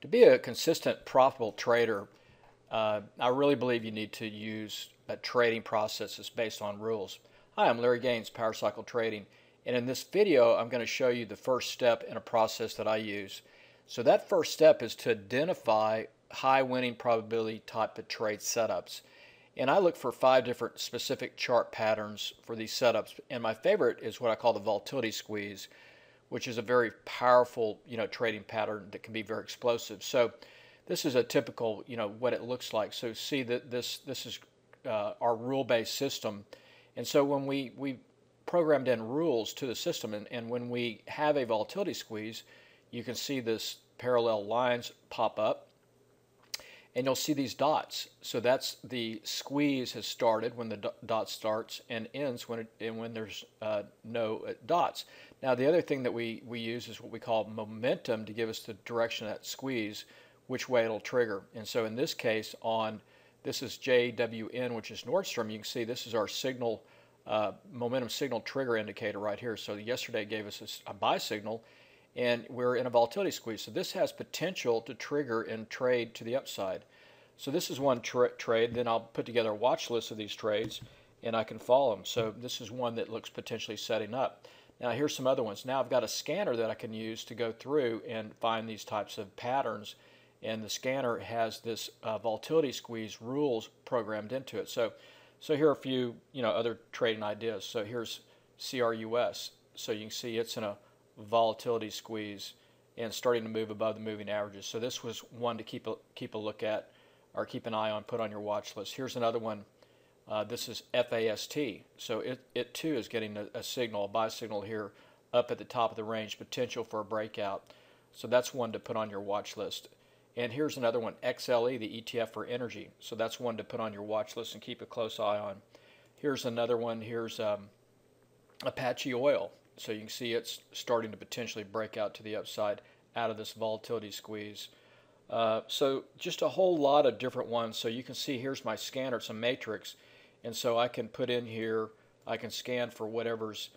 To be a consistent, profitable trader, I really believe you need to use trading processes based on rules. Hi, I'm Larry Gaines, Power Cycle Trading, and in this video I'm going to show you the first step in a process that I use. So that first step is to identify high winning probability type of trade setups. And I look for 5 different specific chart patterns for these setups, and my favorite is what I call the volatility squeeze, which is a very powerful, trading pattern that can be very explosive. So this is a typical, what it looks like. So see that this is our rule-based system, and so when we programmed in rules to the system, and when we have a volatility squeeze, you can see this parallel lines pop up, and you'll see these dots. So that's the squeeze has started when the dot starts and ends when there's no dots. Now the other thing that we use is what we call momentum to give us the direction of that squeeze, which way it'll trigger. And so in this case, this is JWN, which is Nordstrom. You can see this is our signal, momentum signal trigger indicator right here. So yesterday gave us a buy signal, and we're in a volatility squeeze. So this has potential to trigger and trade to the upside. So this is one trade. Then I'll put together a watch list of these trades, and I can follow them. So this is one that looks potentially setting up. Now here's some other ones. Now I've got a scanner that I can use to go through and find these types of patterns, and the scanner has this volatility squeeze rules programmed into it. So here are a few other trading ideas. So here's CRUS. So you can see it's in a volatility squeeze and starting to move above the moving averages. So this was one to keep a look at, or keep an eye on, put on your watch list. Here's another one. This is FAST. So it too is getting a signal, a buy signal here up at the top of the range, potential for a breakout. So that's one to put on your watch list. And here's another one, XLE, the ETF for energy. So that's one to put on your watch list and keep a close eye on. Here's another one. Here's Apache Oil. So you can see it's starting to potentially break out to the upside out of this volatility squeeze. So just a whole lot of different ones. So you can see here's my scanner, it's a matrix, and so I can put in here, I can scan for whatever's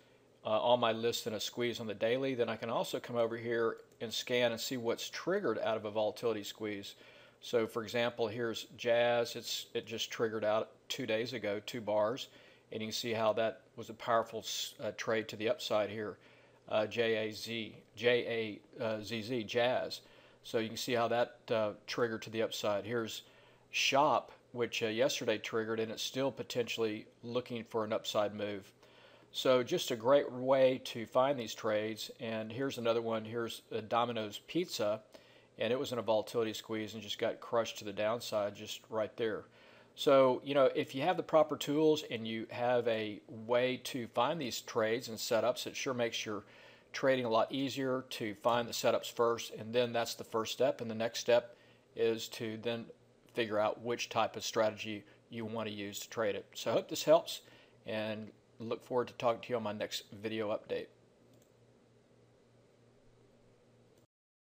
on my list in a squeeze on the daily. Then I can also come over here and scan and see what's triggered out of a volatility squeeze. So for example, here's Jazz. It just triggered out 2 days ago, 2 bars, and you can see how that was a powerful trade to the upside here. J-A-Z-Z, Jazz. So you can see how that triggered to the upside. Here's Shop, which yesterday triggered, and it's still potentially looking for an upside move. So just a great way to find these trades. And here's another one. Here's Domino's Pizza, and it was in a volatility squeeze and just got crushed to the downside just right there. So if you have the proper tools and you have a way to find these trades and setups, it sure makes your trading a lot easier to find the setups first, and then that's the first step. And the next step is to then figure out which type of strategy you want to use to trade it. So I hope this helps, and look forward to talking to you on my next video update.